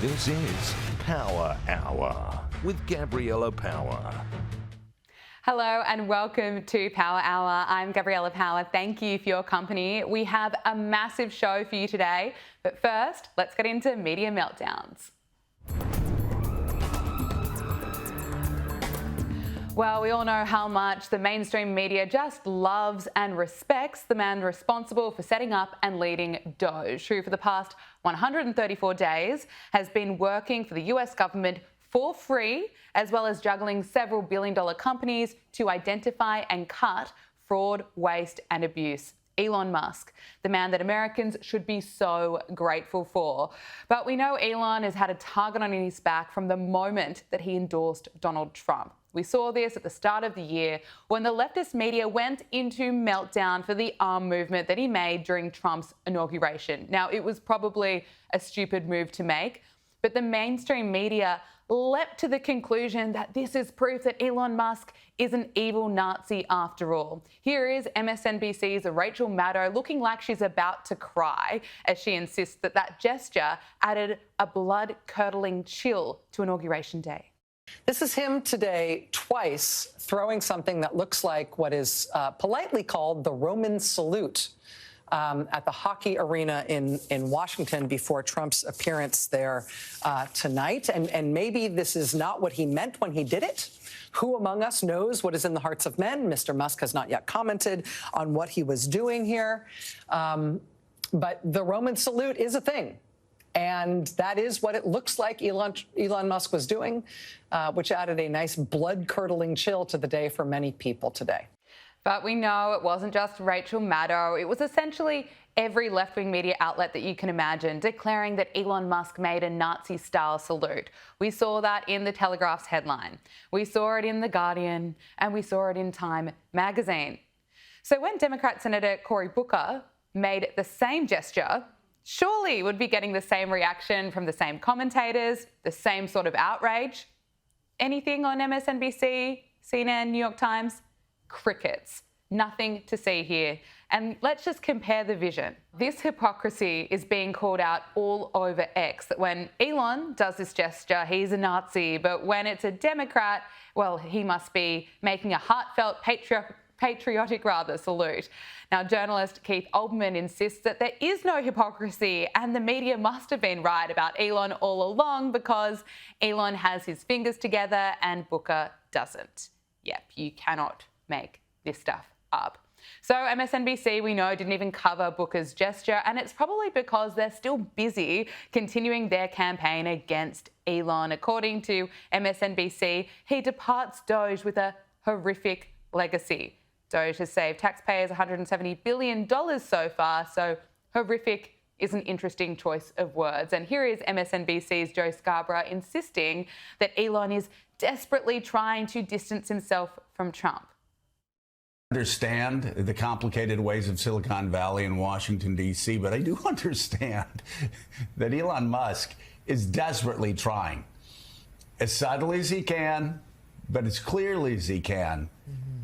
This is Power Hour with Gabriella Power. Hello and welcome to Power Hour. I'm Gabriella Power. Thank you for your company. We have a massive show for you today. But first, let's get into media meltdowns. Well, we all know how much the mainstream media just loves and respects the man responsible for setting up and leading Doge, who for the past 134 days has been working for the US government for free, as well as juggling several billion-dollar companies to identify and cut fraud, waste and abuse. Elon Musk, the man that Americans should be so grateful for. But we know Elon has had a target on his back from the moment that he endorsed Donald Trump. We saw this at the start of the year when the leftist media went into meltdown for the arm movement that he made during Trump's inauguration. Now, it was probably a stupid move to make, but the mainstream media leapt to the conclusion that this is proof that Elon Musk is an evil Nazi after all. Here is MSNBC's Rachel Maddow looking like she's about to cry as she insists that that gesture added a blood-curdling chill to Inauguration Day. This is him today twice throwing something that looks like what is politely called the Roman salute at the hockey arena in Washington before Trump's appearance there tonight. And maybe this is not what he meant when he did it. Who among us knows what is in the hearts of men? Mr. Musk has not yet commented on what he was doing here. But the Roman salute is a thing. And that is what it looks like Elon Musk was doing, which added a nice blood-curdling chill to the day for many people today. But we know it wasn't just Rachel Maddow. It was essentially every left-wing media outlet that you can imagine declaring that Elon Musk made a Nazi-style salute. We saw that in the Telegraph's headline. We saw it in The Guardian, and we saw it in Time magazine. So when Democrat Senator Cory Booker made the same gesture, surely would be getting the same reaction from the same commentators, the same sort of outrage. Anything on MSNBC, CNN, New York Times? Crickets. Nothing to see here. And let's just compare the vision. This hypocrisy is being called out all over X, that when Elon does this gesture, he's a Nazi, but when it's a Democrat, well, he must be making a heartfelt patriotic salute. Now, journalist Keith Olbermann insists that there is no hypocrisy and the media must have been right about Elon all along because Elon has his fingers together and Booker doesn't. Yep, you cannot make this stuff up. So MSNBC, we know, didn't even cover Booker's gesture, and it's probably because they're still busy continuing their campaign against Elon. According to MSNBC, he departs Doge with a horrific legacy. Doge has saved taxpayers $170 billion so far, so horrific is an interesting choice of words. And here is MSNBC's Joe Scarborough insisting that Elon is desperately trying to distance himself from Trump. Understand the complicated ways of Silicon Valley and Washington, D.C., but I do understand that Elon Musk is desperately trying, as subtly as he can, but as clearly as he can,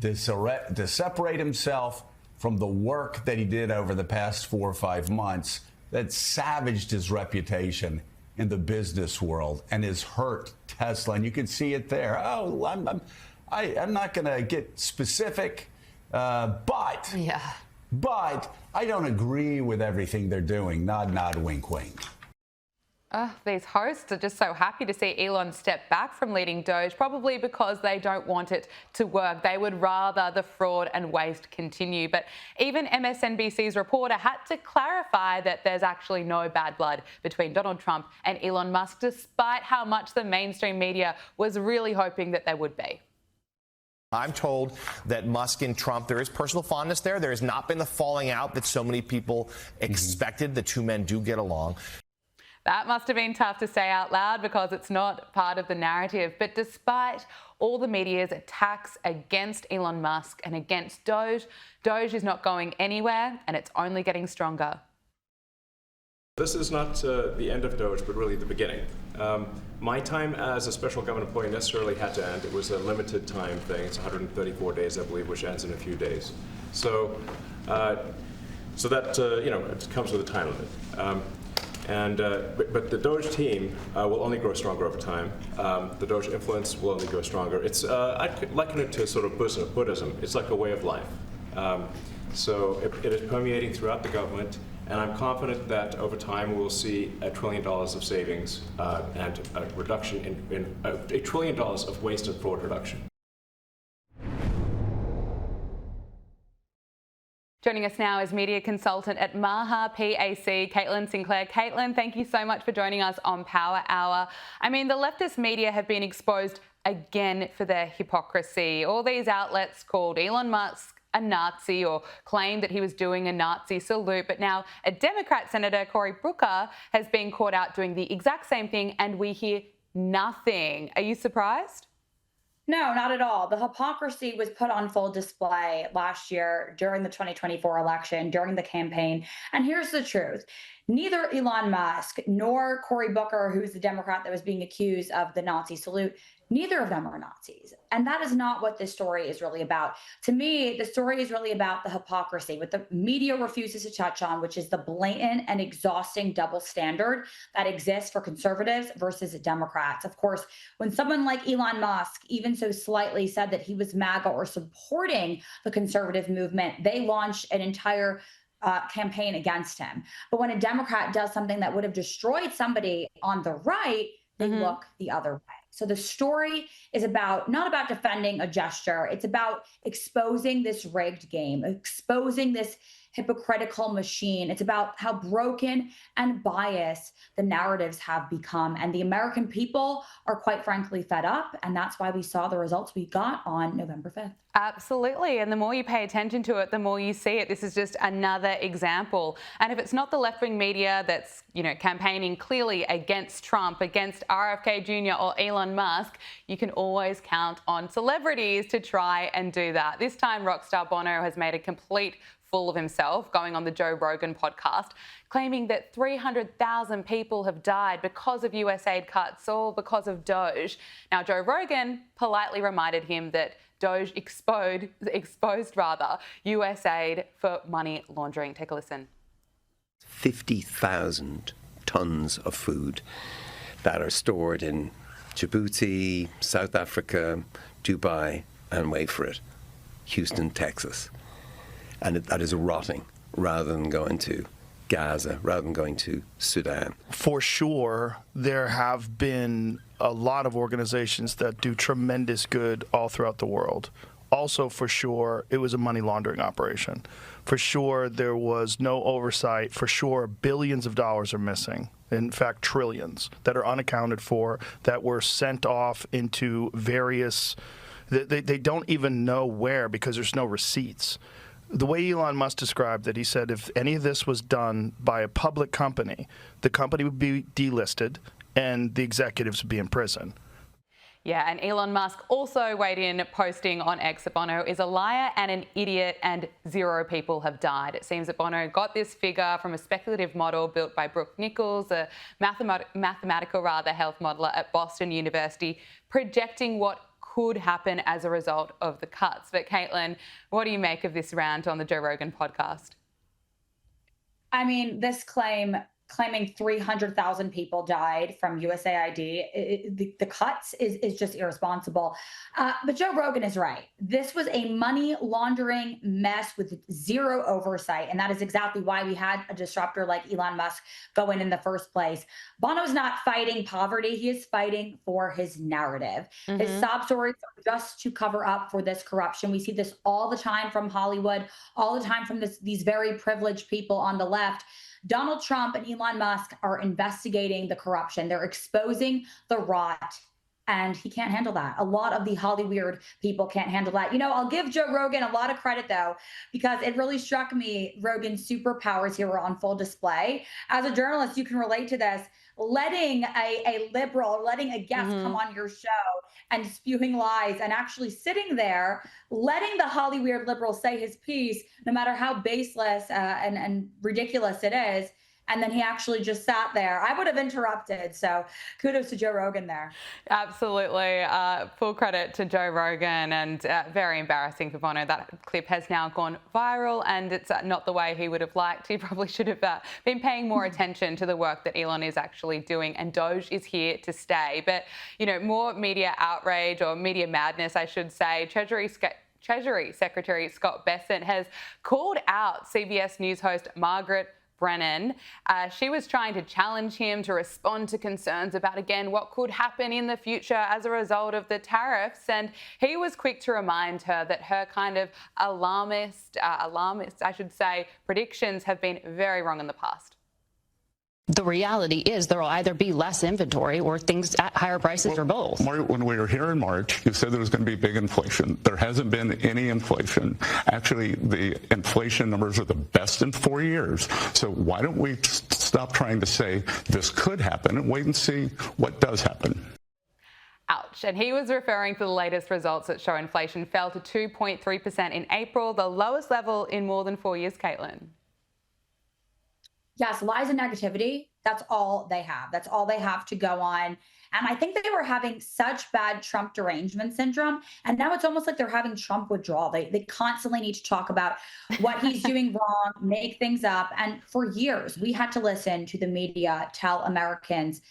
to separate himself from the work that he did over the past 4 or 5 months that savaged his reputation in the business world and has hurt Tesla. And you can see it there. Oh, I'm not going to get specific, but I don't agree with everything they're doing. Nod, nod, wink, wink. These hosts are just so happy to see Elon step back from leading Doge, probably because they don't want it to work. They would rather the fraud and waste continue. But even MSNBC's reporter had to clarify that there's actually no bad blood between Donald Trump and Elon Musk, despite how much the mainstream media was really hoping that there would be. I'm told that Musk and Trump, there is personal fondness there. There has not been the falling out that so many people expected. The two men do get along. That must have been tough to say out loud because it's not part of the narrative. But despite all the media's attacks against Elon Musk and against Doge, Doge is not going anywhere and it's only getting stronger. This is not the end of Doge, but really the beginning. My time as a special government employee necessarily had to end. It was a limited time thing. It's 134 days, I believe, which ends in a few days. So that, it comes with a time limit. And but the Doge team will only grow stronger over time. The Doge influence will only grow stronger. I'd liken it to sort of Buddhism. It's like a way of life. So it is permeating throughout the government, and I'm confident that over time we'll see $1 trillion of savings and a reduction in $1 trillion of waste and fraud reduction. Joining us now is media consultant at Maha PAC, Caitlin Sinclair. Caitlin, thank you so much for joining us on Power Hour. I mean, the leftist media have been exposed again for their hypocrisy. All these outlets called Elon Musk a Nazi or claimed that he was doing a Nazi salute. But now a Democrat Senator, Cory Booker, has been caught out doing the exact same thing, and we hear nothing. Are you surprised? No, not at all. The hypocrisy was put on full display last year during the 2024 election, during the campaign. And here's the truth. Neither Elon Musk nor Cory Booker, who's the Democrat that was being accused of the Nazi salute, neither of them are Nazis. And that is not what this story is really about. To me, the story is really about the hypocrisy, what the media refuses to touch on, which is the blatant and exhausting double standard that exists for conservatives versus Democrats. Of course, when someone like Elon Musk even so slightly said that he was MAGA or supporting the conservative movement, they launched an entire campaign against him. But when a Democrat does something that would have destroyed somebody on the right, they look the other way. So the story is not about defending a gesture. It's about exposing this rigged game, exposing this hypocritical machine. It's about how broken and biased the narratives have become. And the American people are quite frankly fed up. And that's why we saw the results we got on November 5th. Absolutely. And the more you pay attention to it, the more you see it. This is just another example. And if it's not the left-wing media that's, campaigning clearly against Trump, against RFK Jr. or Elon Musk, you can always count on celebrities to try and do that. This time, rock star Bono has made a complete fool of himself, going on the Joe Rogan podcast, claiming that 300,000 people have died because of USAID cuts or because of Doge. Now, Joe Rogan politely reminded him that Doge exposed USAID for money laundering. Take a listen. 50,000 tons of food that are stored in Djibouti, South Africa, Dubai, and wait for it, Houston, Texas. And that is rotting rather than going to Gaza, rather than going to Sudan. For sure, there have been a lot of organizations that do tremendous good all throughout the world. Also, for sure, it was a money laundering operation. For sure, there was no oversight. For sure, billions of dollars are missing. In fact, trillions that are unaccounted for, that were sent off into various, they don't even know where because there's no receipts. The way Elon Musk described it, he said if any of this was done by a public company, the company would be delisted and the executives would be in prison. Yeah, and Elon Musk also weighed in, posting on X that Bono is a liar and an idiot and 0 people have died. It seems that Bono got this figure from a speculative model built by Brooke Nichols, a mathematical health modeler at Boston University, projecting what could happen as a result of the cuts. But Caitlin, what do you make of this rant on the Joe Rogan podcast? I mean, this claiming 300,000 people died from USAID, the cuts is just irresponsible. But Joe Rogan is right. This was a money laundering mess with 0 oversight. And that is exactly why we had a disruptor like Elon Musk go in the first place. Bono's not fighting poverty. He is fighting for his narrative. His sob stories are just to cover up for this corruption. We see this all the time from Hollywood, all the time from these very privileged people on the left. Donald Trump and Elon Musk are investigating the corruption. They're exposing the rot, and he can't handle that. A lot of the Hollyweird people can't handle that. I'll give Joe Rogan a lot of credit, though, because it really struck me Rogan's superpowers here were on full display. As a journalist, you can relate to this. Letting a liberal, letting a guest come on your show and spewing lies and actually sitting there, letting the Hollyweird liberal say his piece, no matter how baseless and ridiculous it is, And then he actually just sat there. I would have interrupted. So kudos to Joe Rogan there. Absolutely. Full credit to Joe Rogan, and very embarrassing for Bono. That clip has now gone viral, and it's not the way he would have liked. He probably should have been paying more attention to the work that Elon is actually doing, and Doge is here to stay. But, you know, more media outrage, or media madness, I should say. Treasury Secretary Scott Bessent has called out CBS News host Margaret Brennan. She was trying to challenge him to respond to concerns about, again, what could happen in the future as a result of the tariffs. And he was quick to remind her that her kind of alarmist, I should say, predictions have been very wrong in the past. The reality is there will either be less inventory or things at higher prices, or both. When we were here in March, you said there was going to be big inflation. There hasn't been any inflation. Actually, the inflation numbers are the best in 4 years. So why don't we stop trying to say this could happen and wait and see what does happen? Ouch. And he was referring to the latest results that show inflation fell to 2.3% in April, the lowest level in more than 4 years, Caitlin. Yes, lies and negativity, that's all they have. That's all they have to go on. And I think they were having such bad Trump derangement syndrome. And now it's almost like they're having Trump withdrawal. They constantly need to talk about what he's doing wrong, make things up. And for years, we had to listen to the media tell Americans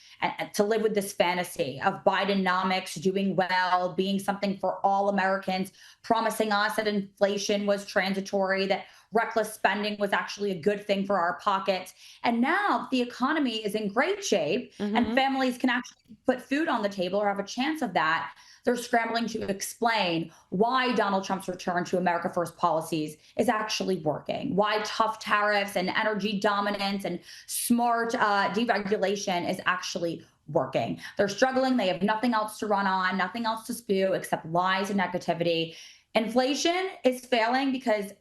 to live with this fantasy of Bidenomics, doing well, being something for all Americans, promising us that inflation was transitory, that reckless spending was actually a good thing for our pockets. And now the economy is in great shape, and families can actually put food on the table or have a chance of that. They're scrambling to explain why Donald Trump's return to America First policies is actually working, why tough tariffs and energy dominance and smart deregulation is actually working. They're struggling. They have nothing else to run on, nothing else to spew except lies and negativity. Inflation is failing because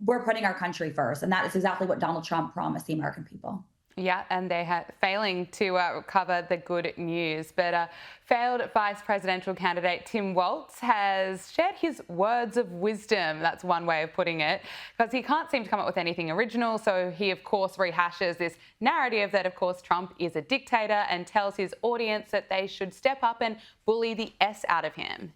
we're putting our country first. And that is exactly what Donald Trump promised the American people. Yeah, and they are failing to cover the good news. But failed vice presidential candidate Tim Walz has shared his words of wisdom. That's one way of putting it, because he can't seem to come up with anything original. So he, of course, rehashes this narrative that, of course, Trump is a dictator, and tells his audience that they should step up and bully the S out of him.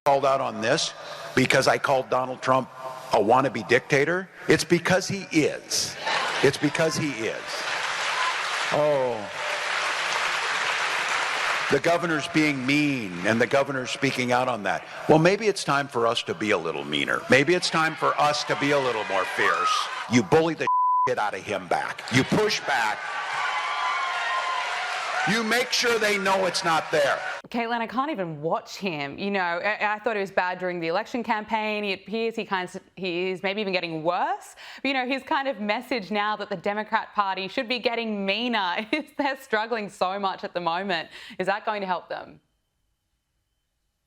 Called out on this because I called Donald Trump a wannabe dictator. It's because he is. It's because he is. Oh, the governor's being mean, and the governor's speaking out on that. Well, maybe it's time for us to be a little meaner. Maybe it's time for us to be a little more fierce. You bully the shit out of him back. You push back. You make sure they know it's not there. Caitlin, I can't even watch him. You know, I thought he was bad during the election campaign. It appears he's maybe even getting worse. But, you know, his kind of message now that the Democrat Party should be getting meaner. They're struggling so much at the moment. Is that going to help them?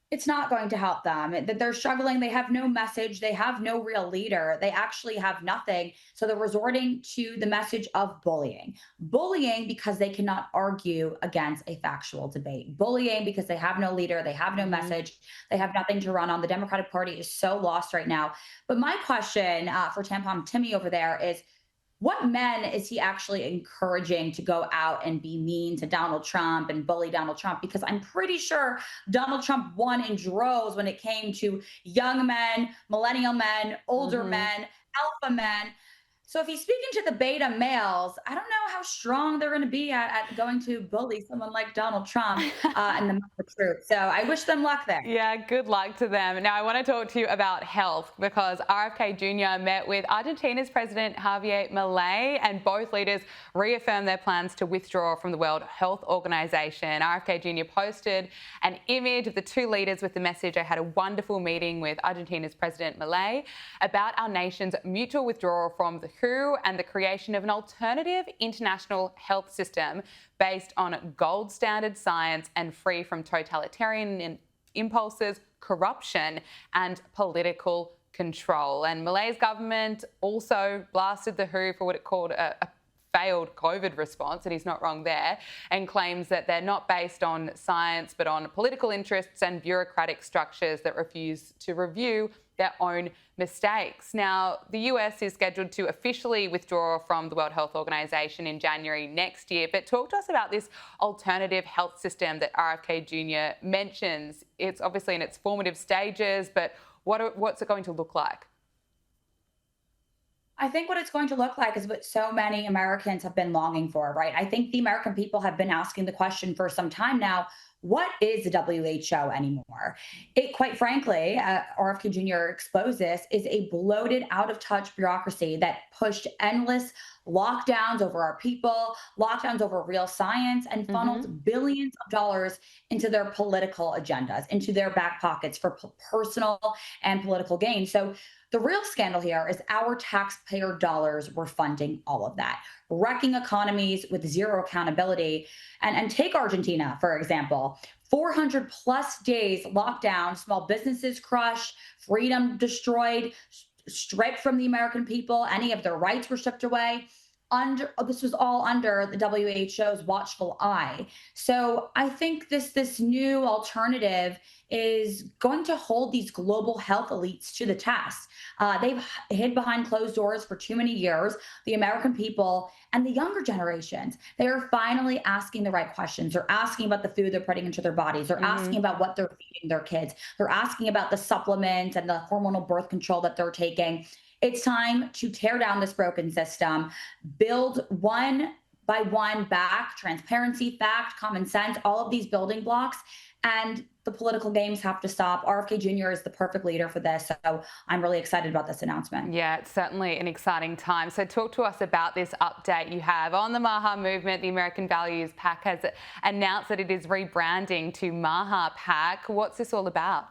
It's not going to help them. They're struggling. They have no message. They have no real leader. They actually have nothing. So they're resorting to the message of bullying. Bullying because they cannot argue against a factual debate. Bullying because they have no leader. They have no message. They have nothing to run on. The Democratic Party is so lost right now. But my question for Tampon Timmy over there is, what men is he actually encouraging to go out and be mean to Donald Trump and bully Donald Trump? Because I'm pretty sure Donald Trump won in droves when it came to young men, millennial men, older men, alpha men. So if he's speaking to the beta males, I don't know how strong they're going to be at going to bully someone like Donald Trump and the truth. So I wish them luck there. Yeah, good luck to them. Now, I want to talk to you about health, because RFK Jr. met with Argentina's President Javier Milei, and both leaders reaffirmed their plans to withdraw from the World Health Organization. RFK Jr. posted an image of the two leaders with the message, "I had a wonderful meeting with Argentina's President Milei about our nation's mutual withdrawal from the WHO and the creation of an alternative international health system based on gold standard science and free from totalitarian impulses, corruption, and political control." And Milei's government also blasted the WHO for what it called a failed COVID response, and he's not wrong there, and claims that they're not based on science but on political interests and bureaucratic structures that refuse to review their own mistakes. Now, the US is scheduled to officially withdraw from the World Health Organization in January next year. But talk to us about this alternative health system that RFK Jr. mentions. It's obviously in its formative stages, but what's it going to look like? I think what it's going to look like is what so many Americans have been longing for, right? I think the American people have been asking the question for some time now, what is the WHO anymore? It, quite frankly, RFK Jr. exposed this, is a bloated, out-of-touch bureaucracy that pushed endless lockdowns over our people, lockdowns over real science, and funneled billions of dollars into their political agendas, into their back pockets for personal and political gain. So the real scandal here is our taxpayer dollars were funding all of that, wrecking economies with zero accountability. And take Argentina, for example, 400 plus days lockdown, small businesses crushed, freedom destroyed, stripped from the American people, any of their rights were stripped away. This was all under the WHO's watchful eye. So I think this new alternative is going to hold these global health elites to the test. They've hid behind closed doors for too many years. The American people and the younger generations, they are finally asking the right questions. They're asking about the food they're putting into their bodies. They're asking about what they're feeding their kids. They're asking about the supplements and the hormonal birth control that they're taking. It's time to tear down this broken system, build one by one back, transparency, fact, common sense, all of these building blocks, and the political games have to stop. RFK Jr. is the perfect leader for this, so I'm really excited about this announcement. Yeah, it's certainly an exciting time. So talk to us about this update you have on the Maha movement. The American Values PAC has announced that it is rebranding to Maha PAC. What's this all about?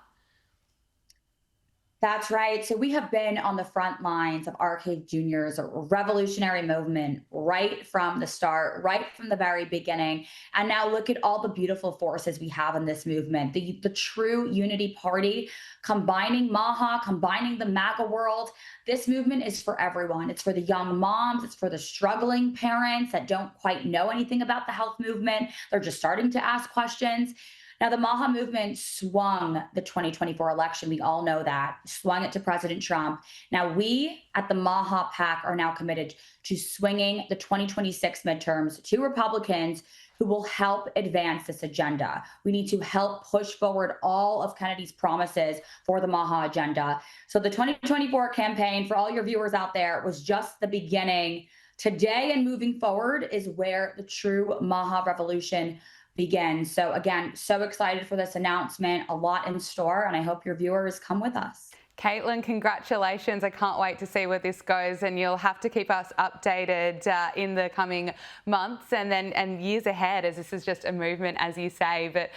That's right. So we have been on the front lines of RFK Jr.'s revolutionary movement right from the start, right from the very beginning. And now look at all the beautiful forces we have in this movement. The true unity party, combining Maha, combining the MAGA world. This movement is for everyone. It's for the young moms. It's for the struggling parents that don't quite know anything about the health movement. They're just starting to ask questions. Now, the Maha movement swung the 2024 election. We all know that, swung it to President Trump. Now, we at the Maha PAC are now committed to swinging the 2026 midterms to Republicans who will help advance this agenda. We need to help push forward all of Kennedy's promises for the Maha agenda. So the 2024 campaign, for all your viewers out there, was just the beginning. Today and moving forward is where the true Maha revolution begins. So again, so excited for this announcement, a lot in store, and I hope your viewers come with us. Caitlin, congratulations. I can't wait to see where this goes, and you'll have to keep us updated in the coming months and years ahead, as this is just a movement, as you say. But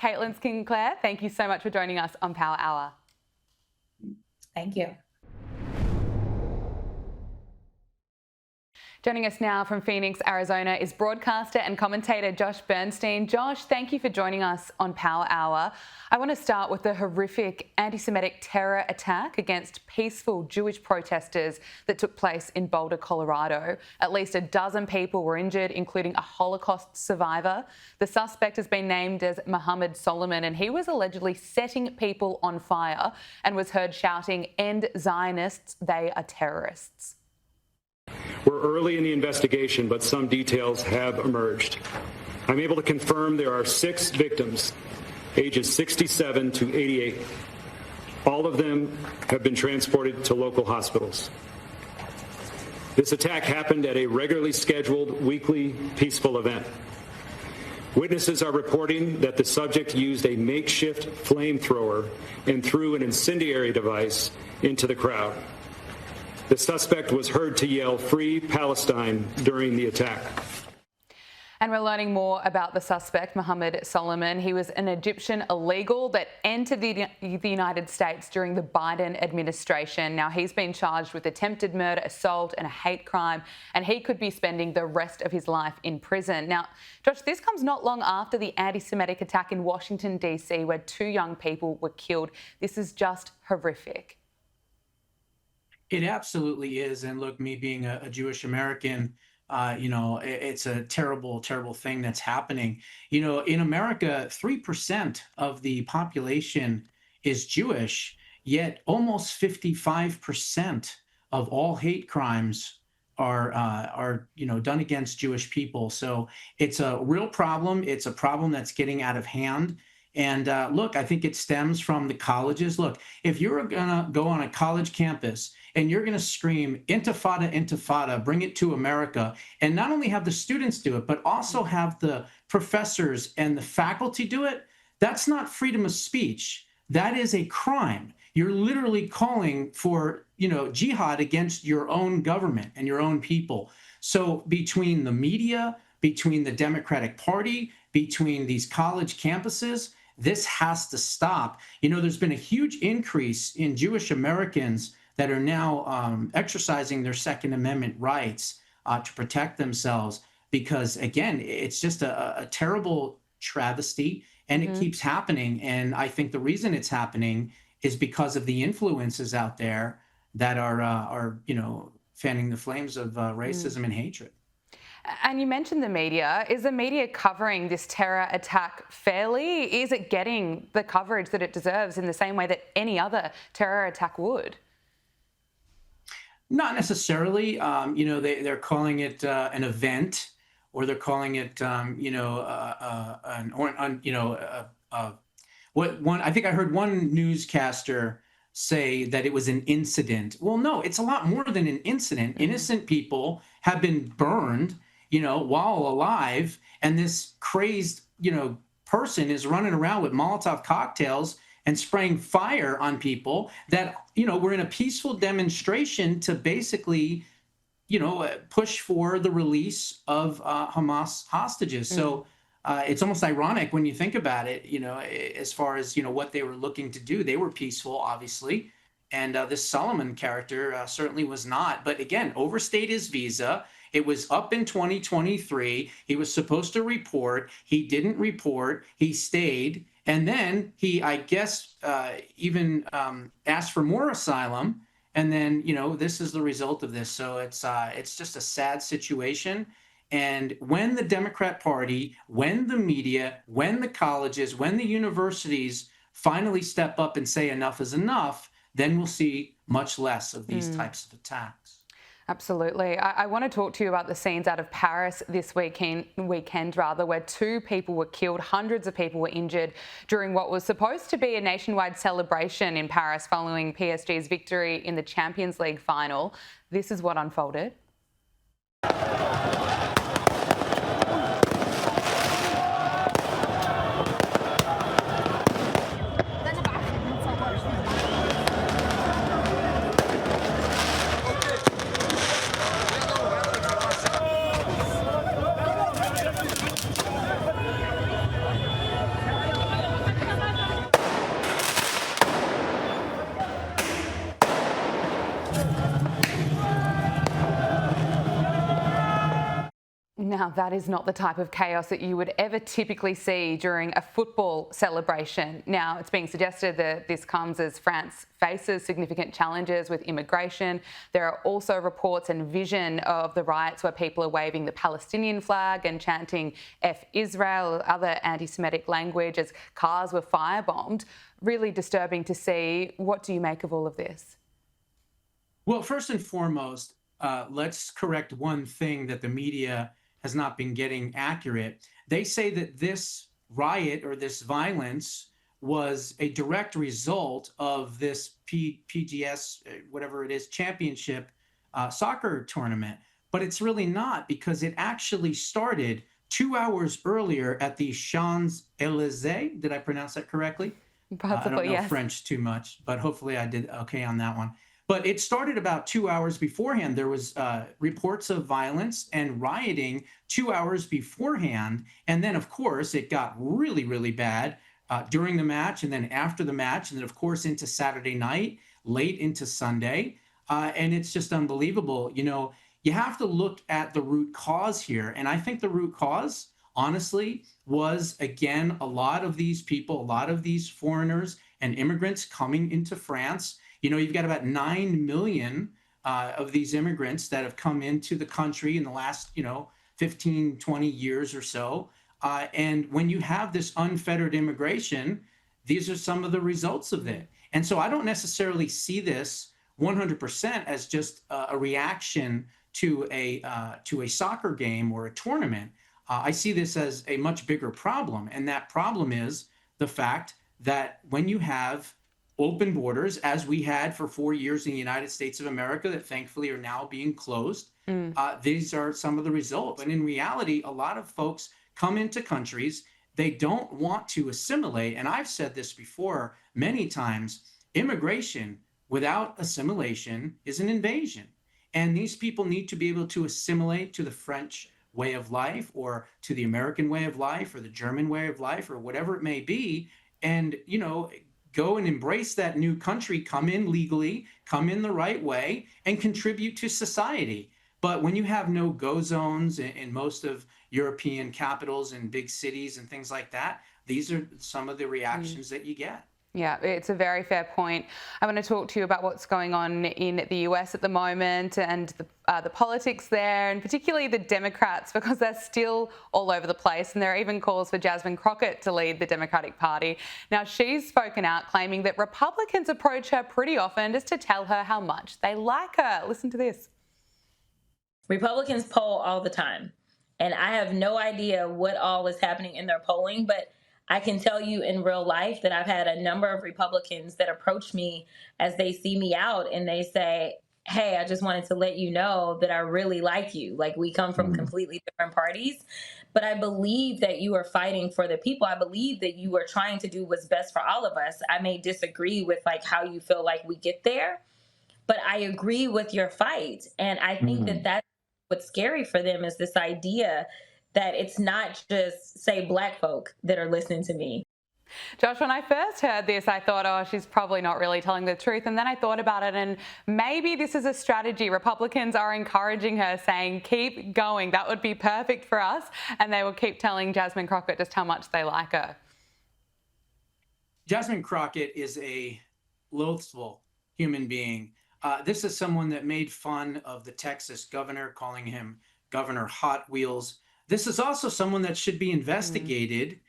Caitlin Sinclair, thank you so much for joining us on Power Hour. Thank you. Joining us now from Phoenix, Arizona, is broadcaster and commentator Josh Bernstein. Josh, thank you for joining us on Power Hour. I want to start with the horrific anti-Semitic terror attack against peaceful Jewish protesters that took place in Boulder, Colorado. At least a dozen people were injured, including a Holocaust survivor. The suspect has been named as Mohammed Solomon, and he was allegedly setting people on fire and was heard shouting, "End Zionists, they are terrorists." We're early in the investigation, but some details have emerged. I'm able to confirm there are 6 victims, ages 67 to 88. All of them have been transported to local hospitals. This attack happened at a regularly scheduled weekly peaceful event. Witnesses are reporting that the subject used a makeshift flamethrower and threw an incendiary device into the crowd. The suspect was heard to yell, "Free Palestine," during the attack. And we're learning more about the suspect, Mohammed Solomon. He was an Egyptian illegal that entered the United States during the Biden administration. Now, he's been charged with attempted murder, assault, and a hate crime, and he could be spending the rest of his life in prison. Now, Josh, this comes not long after the anti-Semitic attack in Washington, D.C., where 2 young people were killed. This is just horrific. It absolutely is. And look, me being a Jewish American, it's a terrible, terrible thing that's happening. In America, 3% of the population is Jewish. yet almost 55% of all hate crimes are done against Jewish people. So it's a real problem. It's a problem that's getting out of hand. And look, I think it stems from the colleges. Look, if you're going to go on a college campus and you're going to scream intifada, intifada, bring it to America, and not only have the students do it, but also have the professors and the faculty do it, that's not freedom of speech. That is a crime. You're literally calling for, jihad against your own government and your own people. So between the media, between the Democratic Party, between these college campuses, this has to stop. There's been a huge increase in Jewish Americans that are now exercising their Second Amendment rights to protect themselves because, again, it's just a terrible travesty, and it keeps happening. And I think the reason it's happening is because of the influences out there that are fanning the flames of racism and hatred. And you mentioned the media. Is the media covering this terror attack fairly? Is it getting the coverage that it deserves in the same way that any other terror attack would? Not necessarily. They're calling it an event, or they're calling it, I think I heard one newscaster say that it was an incident. Well, no, it's a lot more than an incident. Innocent people have been burned, while alive, and this crazed, person is running around with Molotov cocktails and spraying fire on people that, were in a peaceful demonstration to basically, push for the release of Hamas hostages. So it's almost ironic when you think about it, as far as, what they were looking to do. They were peaceful, obviously. And this Solomon character certainly was not. But again, overstayed his visa. It was up in 2023. He was supposed to report. He didn't report. He stayed. And then he, I guess, even asked for more asylum. And then, this is the result of this. So it's just a sad situation. And when the Democrat Party, when the media, when the colleges, when the universities finally step up and say enough is enough, then we'll see much less of these types of attacks. Absolutely. I want to talk to you about the scenes out of Paris this weekend, where 2 people were killed, hundreds of people were injured during what was supposed to be a nationwide celebration in Paris following PSG's victory in the Champions League final. This is what unfolded. Now, that is not the type of chaos that you would ever typically see during a football celebration. Now, it's being suggested that this comes as France faces significant challenges with immigration. There are also reports and vision of the riots where people are waving the Palestinian flag and chanting F Israel or other anti-Semitic language as cars were firebombed. Really disturbing to see. What do you make of all of this? Well, first and foremost, let's correct one thing that the media has not been getting accurate. They say that this riot or this violence was a direct result of this PGS, whatever it is, championship soccer tournament. But it's really not, because it actually started 2 hours earlier at the Champs-Élysées. Did I pronounce that correctly? Possibly, I don't know yes. French too much, but hopefully I did okay on that one. But it started about 2 hours beforehand. There was reports of violence and rioting 2 hours beforehand. And then, of course, it got really, really bad during the match and then after the match. And then, of course, into Saturday night, late into Sunday. And it's just unbelievable. You have to look at the root cause here. And I think the root cause, honestly, was, again, a lot of these people, a lot of these foreigners and immigrants coming into France. You've got about 9 million of these immigrants that have come into the country in the last, 15, 20 years or so. And when you have this unfettered immigration, these are some of the results of it. And so I don't necessarily see this 100% as just a reaction to a soccer game or a tournament. I see this as a much bigger problem, and that problem is the fact that when you have open borders, as we had for 4 years in the United States of America, that thankfully are now being closed, these are some of the results. And in reality, a lot of folks come into countries, they don't want to assimilate. And I've said this before many times, immigration without assimilation is an invasion. And these people need to be able to assimilate to the French way of life, or to the American way of life, or the German way of life, or whatever it may be, and, you know, go and embrace that new country, come in legally, come in the right way, and contribute to society. But when you have no go zones in most of European capitals and big cities and things like that, these are some of the reactions that you get. Yeah, it's a very fair point. I want to talk to you about what's going on in the US at the moment and the politics there, and particularly the Democrats, because they're still all over the place. And there are even calls for Jasmine Crockett to lead the Democratic Party. Now, she's spoken out claiming that Republicans approach her pretty often just to tell her how much they like her. Listen to this. Republicans poll all the time, and I have no idea what all is happening in their polling, but I can tell you in real life that I've had a number of Republicans that approach me as they see me out and they say, hey, I just wanted to let you know that I really like you. Like, we come from completely different parties, but I believe that you are fighting for the people. I believe that you are trying to do what's best for all of us. I may disagree with like how you feel like we get there, but I agree with your fight. And I think that that's what's scary for them, is this idea that it's not just, say, Black folk that are listening to me. Josh, when I first heard this, I thought, oh, she's probably not really telling the truth. And then I thought about it, and maybe this is a strategy. Republicans are encouraging her, saying, keep going. That would be perfect for us. And they will keep telling Jasmine Crockett just how much they like her. Jasmine Crockett is a loathful human being. This is someone that made fun of the Texas governor, calling him Governor Hot Wheels. This is also someone that should be investigated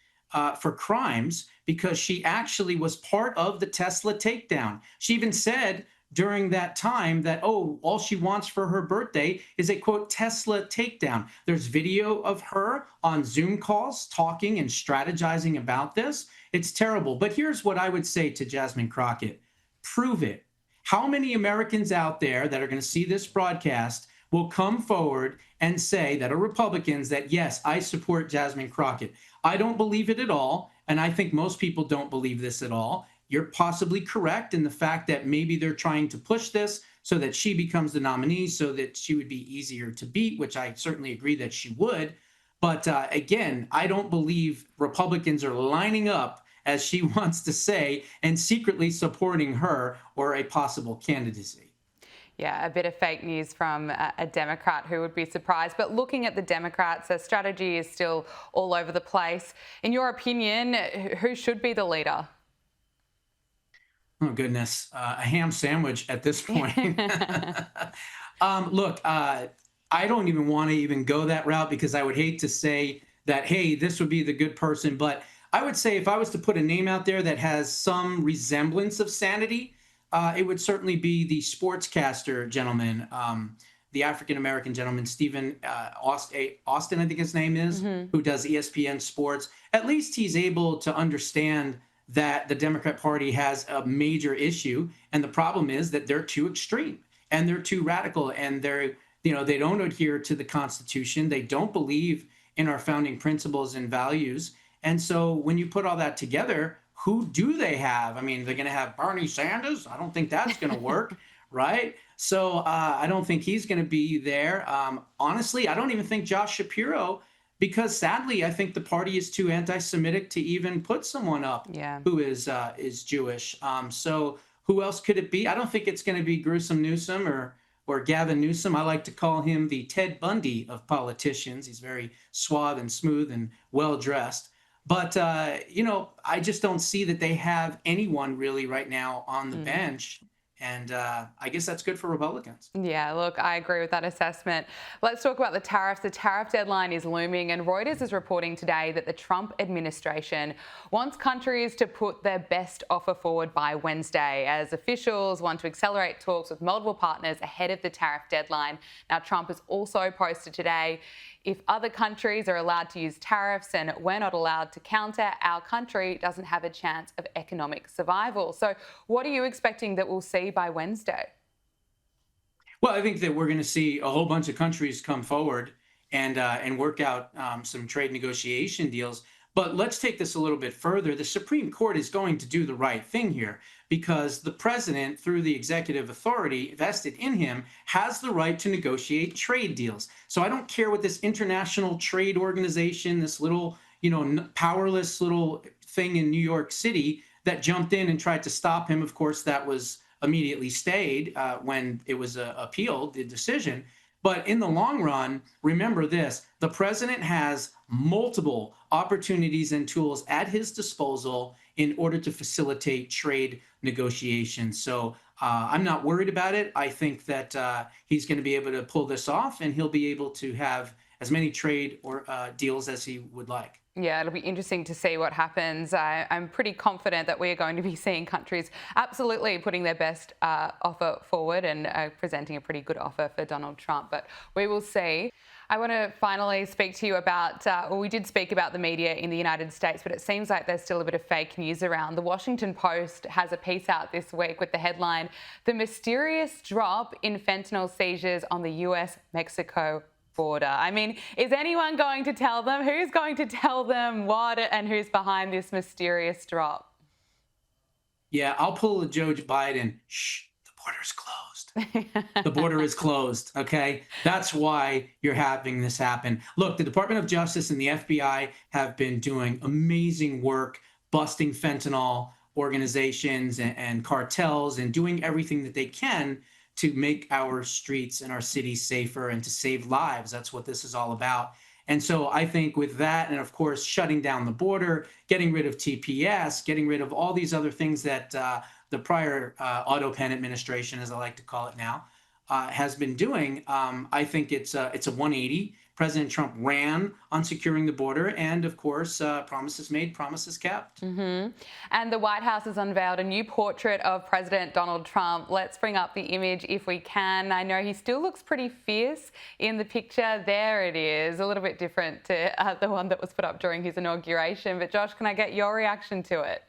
for crimes, because she actually was part of the Tesla takedown. She even said during that time that, oh, all she wants for her birthday is a, quote, Tesla takedown. There's video of her on Zoom calls talking and strategizing about this. It's terrible. But here's what I would say to Jasmine Crockett. Prove it. How many Americans out there that are going to see this broadcast will come forward and say, that are Republicans, that, yes, I support Jasmine Crockett? I don't believe it at all, and I think most people don't believe this at all. You're possibly correct in the fact that maybe they're trying to push this so that she becomes the nominee, so that she would be easier to beat, which I certainly agree that she would. But again, I don't believe Republicans are lining up, as she wants to say, and secretly supporting her or a possible candidacy. Yeah, a bit of fake news from a Democrat, who would be surprised. But looking at the Democrats, their strategy is still all over the place. In your opinion, who should be the leader? Oh, goodness. A ham sandwich at this point. Look, I don't even want to even go that route, because I would hate to say that, hey, this would be the good person. But I would say, if I was to put a name out there that has some resemblance of sanity, it would certainly be the sportscaster gentleman, the African-American gentleman, Stephen Austin, I think his name is, who does ESPN Sports. At least he's able to understand that the Democrat Party has a major issue. And the problem is that they're too extreme and they're too radical, and they don't adhere to the Constitution. They don't believe in our founding principles and values. And so when you put all that together, who do they have? I mean, they're going to have Bernie Sanders? I don't think that's going to work, right? So I don't think he's going to be there. Honestly, I don't even think Josh Shapiro, because sadly, I think the party is too anti-Semitic to even put someone up who is Jewish. So who else could it be? I don't think it's going to be Gruesome Newsom or Gavin Newsom. I like to call him the Ted Bundy of politicians. He's very suave and smooth and well-dressed. But, I just don't see that they have anyone really right now on the bench. And I guess that's good for Republicans. Yeah, look, I agree with that assessment. Let's talk about the tariffs. The tariff deadline is looming, and Reuters is reporting today that the Trump administration wants countries to put their best offer forward by Wednesday, as officials want to accelerate talks with multiple partners ahead of the tariff deadline. Now, Trump has also posted today, if other countries are allowed to use tariffs and we're not allowed to counter, our country doesn't have a chance of economic survival. So what are you expecting that we'll see by Wednesday? Well, I think that we're going to see a whole bunch of countries come forward and work out some trade negotiation deals. But let's take this a little bit further. The Supreme Court is going to do the right thing here because the president, through the executive authority vested in him, has the right to negotiate trade deals. So I don't care what this international trade organization, this little, powerless little thing in New York City that jumped in and tried to stop him. Of course, that was immediately stayed when it was appealed, the decision. But in the long run, remember this, the president has multiple opportunities and tools at his disposal in order to facilitate trade negotiations. So I'm not worried about it. I think that he's going to be able to pull this off, and he'll be able to have as many trade or deals as he would like. Yeah, it'll be interesting to see what happens. I'm pretty confident that we're going to be seeing countries absolutely putting their best offer forward and presenting a pretty good offer for Donald Trump, but we will see. I want to finally speak to you about, we did speak about the media in the United States, but it seems like there's still a bit of fake news around. The Washington Post has a piece out this week with the headline, "The Mysterious Drop in Fentanyl Seizures on the US-Mexico Border." I mean, is anyone going to tell them? Who's going to tell them what and who's behind this mysterious drop? Yeah, I'll pull a Joe Biden. Shh, the border's closed. The border is closed, okay? That's why you're having this happen. Look, the Department of Justice and the FBI have been doing amazing work busting fentanyl organizations and cartels and doing everything that they can to make our streets and our cities safer and to save lives. That's what this is all about. And so I think with that, and of course, shutting down the border, getting rid of TPS, getting rid of all these other things that the prior auto pen administration, as I like to call it now, has been doing, I think it's a 180. President Trump ran on securing the border, and of course, promises made, promises kept. Mm-hmm. And the White House has unveiled a new portrait of President Donald Trump. Let's bring up the image if we can. I know he still looks pretty fierce in the picture. There it is, a little bit different to the one that was put up during his inauguration. But Josh, can I get your reaction to it?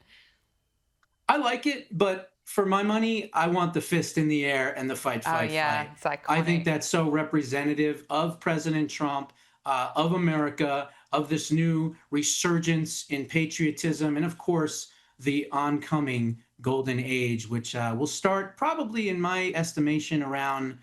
I like it, but for my money, I want the fist in the air and the fight. It's iconic. I think that's so representative of President Trump, of America, of this new resurgence in patriotism, and of course, the oncoming golden age, which will start probably, in my estimation, around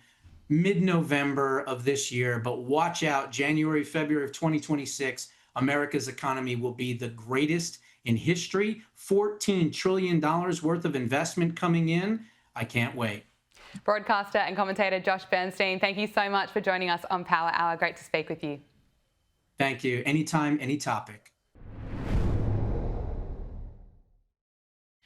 mid-November of this year. But watch out, January, February of 2026, America's economy will be the greatest in history. $14 trillion worth of investment coming in. I can't wait. Broadcaster and commentator Josh Bernstein, thank you so much for joining us on Power Hour. Great to speak with you. Thank you. Anytime, any topic.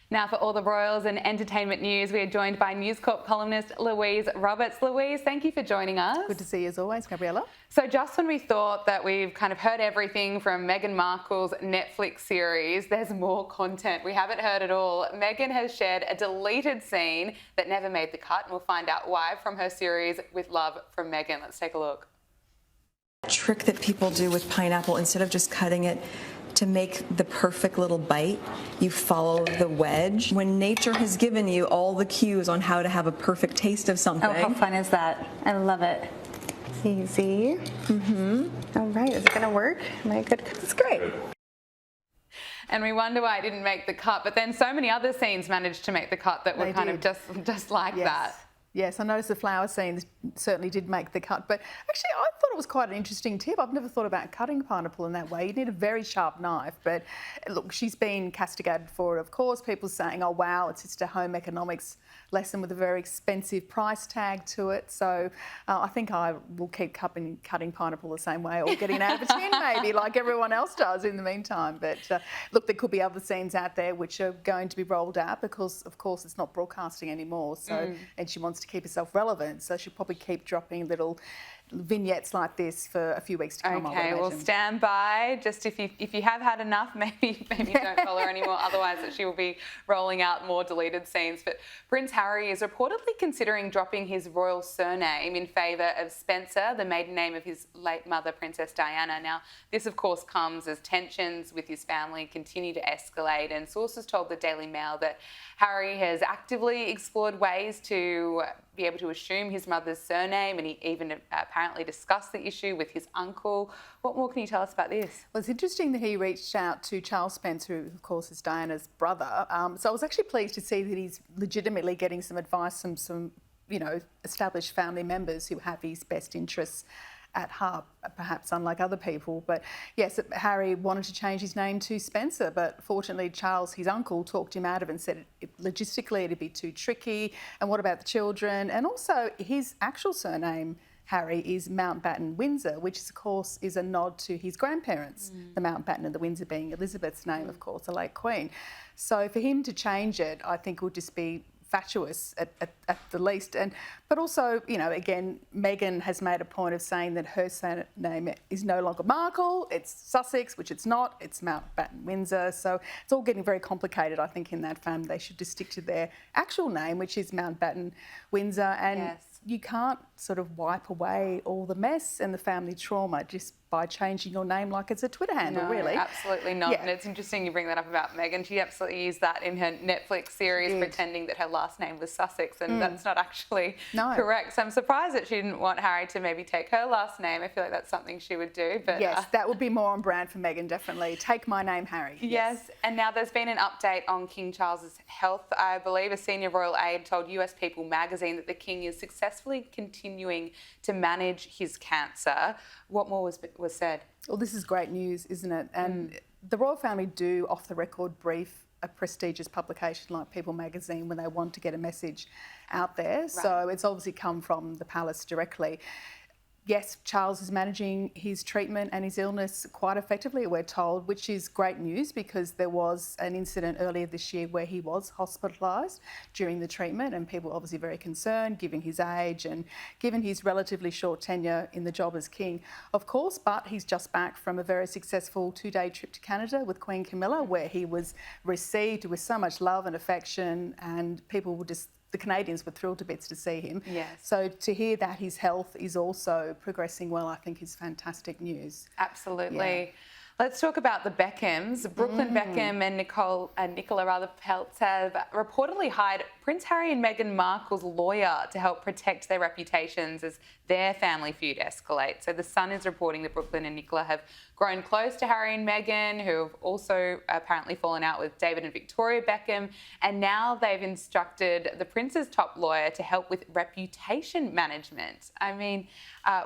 Now for all the royals and entertainment news, we are joined by News Corp columnist Louise Roberts. Louise, thank you for joining us. Good to see you as always, Gabriella. So just when we thought that we've kind of heard everything from Meghan Markle's Netflix series, there's more content. We haven't heard it all. Meghan has shared a deleted scene that never made the cut, and we'll find out why from her series With Love from Meghan. Let's take a look. Trick that people do with pineapple, instead of just cutting it to make the perfect little bite, you follow the wedge. When nature has given you all the cues on how to have a perfect taste of something. Oh, how fun is that? I love it. Easy. All right, is it gonna work? Am I good? It's great. And we wonder why it didn't make the cut, but then so many other scenes managed to make the cut that were kind of just like that. Yes, I noticed the flower scenes certainly did make the cut. But actually, I thought it was quite an interesting tip. I've never thought about cutting pineapple in that way. You need a very sharp knife. But look, she's been castigated for it, of course. People saying, oh, wow, it's just a home economics lesson with a very expensive price tag to it. So I think I will keep cutting pineapple the same way, or getting it out of a tin maybe, like everyone else does in the meantime. But look, there could be other scenes out there which are going to be rolled out because, of course, it's not broadcasting anymore. So and she wants to keep herself relevant, so she'll probably keep dropping little vignettes like this for a few weeks to come. Okay, well, stand by. Just if you have had enough, maybe don't follow her anymore. Otherwise, that she will be rolling out more deleted scenes. But Prince Harry is reportedly considering dropping his royal surname in favour of Spencer, the maiden name of his late mother, Princess Diana. Now, this of course comes as tensions with his family continue to escalate, and sources told the Daily Mail that Harry has actively explored ways to be able to assume his mother's surname, and he even apparently discussed the issue with his uncle. What more can you tell us about this? Well, it's interesting that he reached out to Charles Spencer, who of course is Diana's brother. So I was actually pleased to see that he's legitimately getting some advice from some, established family members who have his best interests at heart, perhaps unlike other people. But yes, Harry wanted to change his name to Spencer, but fortunately Charles, his uncle, talked him out of it and said logistically it'd be too tricky, and what about the children? And also his actual surname, Harry, is Mountbatten Windsor, which of course is a nod to his grandparents, the Mountbatten and the Windsor being Elizabeth's name, of course, the late Queen. So for him to change it, I think would just be fatuous at the least. But also, again, Meghan has made a point of saying that her surname is no longer Markle, it's Sussex, which it's not, it's Mountbatten Windsor. So it's all getting very complicated, I think, in that family. They should just stick to their actual name, which is Mountbatten Windsor. And you can't sort of wipe away all the mess and the family trauma just by changing your name like it's a Twitter handle, no, really. Absolutely not. Yeah. And it's interesting you bring that up about Meghan. She absolutely used that in her Netflix series, pretending that her last name was Sussex, and that's not actually correct. So I'm surprised that she didn't want Harry to maybe take her last name. I feel like that's something she would do. But yes, that would be more on brand for Meghan, definitely. Take my name, Harry. Yes. And now there's been an update on King Charles's health. I believe a senior royal aide told US People magazine that the King is successfully continuing to manage his cancer. What more was said? Well, this is great news, isn't it? And the royal family do, off the record, brief a prestigious publication like People magazine when they want to get a message out there. Right. So it's obviously come from the palace directly. Yes, Charles is managing his treatment and his illness quite effectively, we're told, which is great news because there was an incident earlier this year where he was hospitalised during the treatment, and people were obviously very concerned given his age and given his relatively short tenure in the job as king, of course. But he's just back from a very successful 2-day trip to Canada with Queen Camilla, where he was received with so much love and affection, and people were just... The Canadians were thrilled to bits to see him. Yes. So to hear that his health is also progressing well, I think is fantastic news. Absolutely. Yeah. Let's talk about the Beckhams. Brooklyn Beckham and Nicola Peltz have reportedly hired Prince Harry and Meghan Markle's lawyer to help protect their reputations as their family feud escalates. So The Sun is reporting that Brooklyn and Nicola have grown close to Harry and Meghan, who have also apparently fallen out with David and Victoria Beckham, and now they've instructed the Prince's top lawyer to help with reputation management. I mean,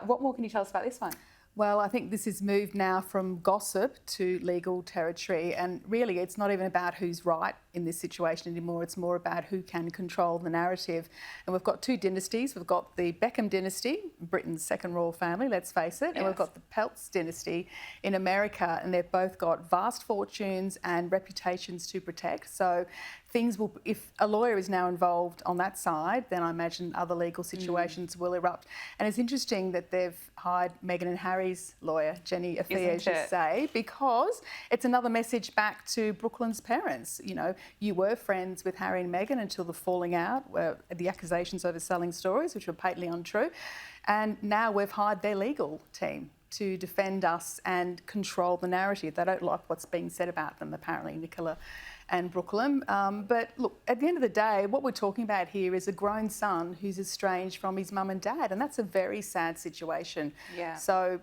what more can you tell us about this one? Well, I think this has moved now from gossip to legal territory, and really it's not even about who's right in this situation anymore. It's more about who can control the narrative. And we've got two dynasties. We've got the Beckham dynasty, Britain's second royal family, let's face it, and we've got the Peltz dynasty in America, and they've both got vast fortunes and reputations to protect. So things will, if a lawyer is now involved on that side, then I imagine other legal situations will erupt. And it's interesting that they've hired Meghan and Harry's lawyer, Jenny Afia, as you say, because it's another message back to Brooklyn's parents. You were friends with Harry and Meghan until the falling out, the accusations over selling stories, which were patently untrue. And now we've hired their legal team to defend us and control the narrative. They don't like what's being said about them, apparently, Nicola and Brooklyn. But look, at the end of the day, what we're talking about here is a grown son who's estranged from his mum and dad, and that's a very sad situation. Yeah. So,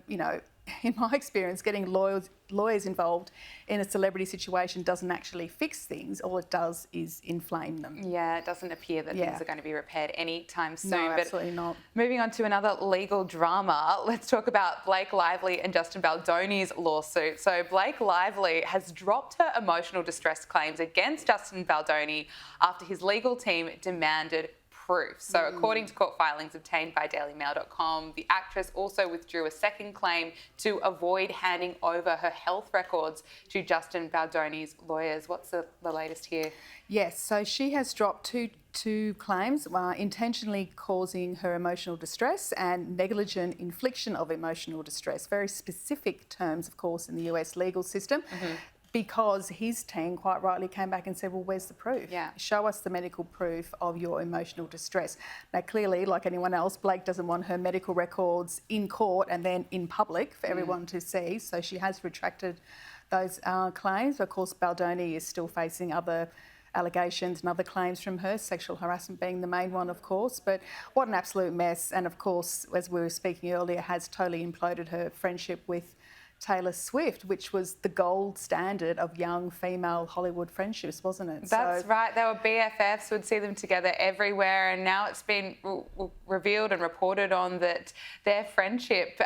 in my experience, getting lawyers involved in a celebrity situation doesn't actually fix things. All it does is inflame them. Yeah, it doesn't appear that things are going to be repaired anytime soon. No, absolutely not. Moving on to another legal drama, let's talk about Blake Lively and Justin Baldoni's lawsuit. So Blake Lively has dropped her emotional distress claims against Justin Baldoni after his legal team demanded proof. So according to court filings obtained by dailymail.com, the actress also withdrew a second claim to avoid handing over her health records to Justin Baldoni's lawyers. What's the latest here? Yes, so she has dropped two claims, intentionally causing her emotional distress and negligent infliction of emotional distress. Very specific terms, of course, in the US legal system. Because his team quite rightly came back and said, well, where's the proof? Yeah. Show us the medical proof of your emotional distress. Now, clearly, like anyone else, Blake doesn't want her medical records in court and then in public for everyone to see. So she has retracted those claims. Of course, Baldoni is still facing other allegations and other claims from her, sexual harassment being the main one, of course. But what an absolute mess. And, of course, as we were speaking earlier, has totally imploded her friendship with Taylor Swift, which was the gold standard of young female Hollywood friendships, wasn't it? That's right. They were BFFs, would see them together everywhere, and now it's been revealed and reported on that their friendship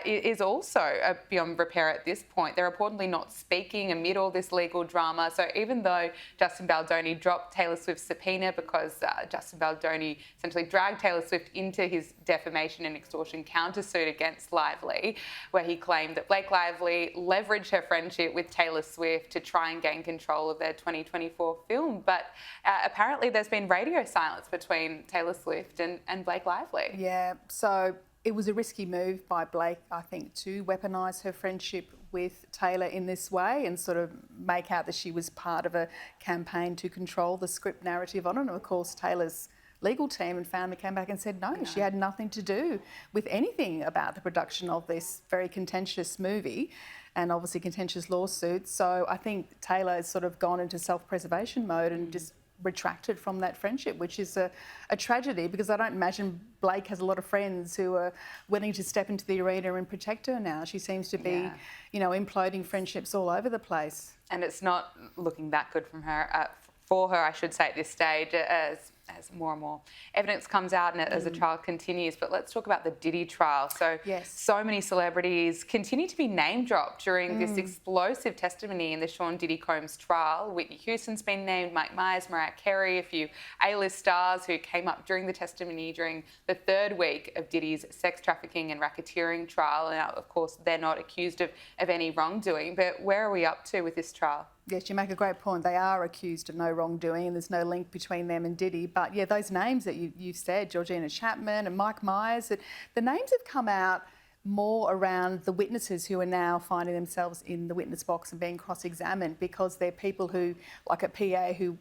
is also beyond repair at this point. They're reportedly not speaking amid all this legal drama. So even though Justin Baldoni dropped Taylor Swift's subpoena because Justin Baldoni essentially dragged Taylor Swift into his defamation and extortion countersuit against Lively, where he claimed that Blake Lively leveraged her friendship with Taylor Swift to try and gain control of their 2024 film. But apparently there's been radio silence between Taylor Swift and Blake Lively. Yeah, so it was a risky move by Blake, I think, to weaponise her friendship with Taylor in this way and sort of make out that she was part of a campaign to control the script narrative on it. And of course, Taylor's legal team and family came back and said no, she had nothing to do with anything about the production of this very contentious movie and obviously contentious lawsuit. So I think Taylor has sort of gone into self-preservation mode and just retracted from that friendship, which is a tragedy because I don't imagine Blake has a lot of friends who are willing to step into the arena and protect her now. She seems to be, imploding friendships all over the place. And it's not looking that good from her, for her, I should say, at this stage, as more and more evidence comes out and as the trial continues. But let's talk about the Diddy trial. So, so many celebrities continue to be name-dropped during this explosive testimony in the Sean Diddy Combs trial. Whitney Houston's been named, Mike Myers, Mariah Carey, a few A-list stars who came up during the testimony during the third week of Diddy's sex trafficking and racketeering trial. And of course, they're not accused of any wrongdoing. But where are we up to with this trial? Yes, you make a great point. They are accused of no wrongdoing and there's no link between them and Diddy. But yeah, those names that you said, Georgina Chapman and Mike Myers, the names have come out more around the witnesses who are now finding themselves in the witness box and being cross-examined because they're people who, like a PA who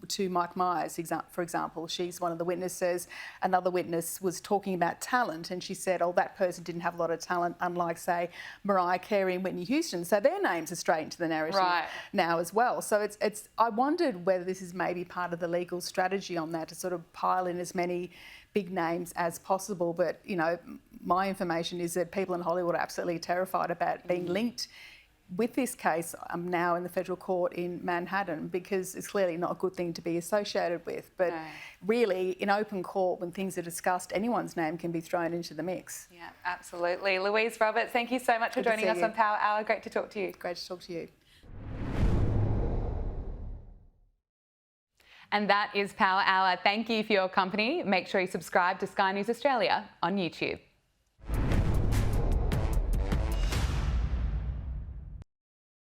to Mike Myers, for example, she's one of the witnesses. Another witness was talking about talent and she said, oh, that person didn't have a lot of talent, unlike, say, Mariah Carey and Whitney Houston. So their names are straight into the narrative now as well. So it's. I wondered whether this is maybe part of the legal strategy on that to sort of pile in as many big names as possible. But, my information is that people in Hollywood are absolutely terrified about being linked with this case. I'm now in the federal court in Manhattan because it's clearly not a good thing to be associated with. But really, in open court, when things are discussed, anyone's name can be thrown into the mix. Yeah, absolutely. Louise Roberts, thank you so much for joining us on Power Hour. Great to talk to you. Great to talk to you. And that is Power Hour. Thank you for your company. Make sure you subscribe to Sky News Australia on YouTube.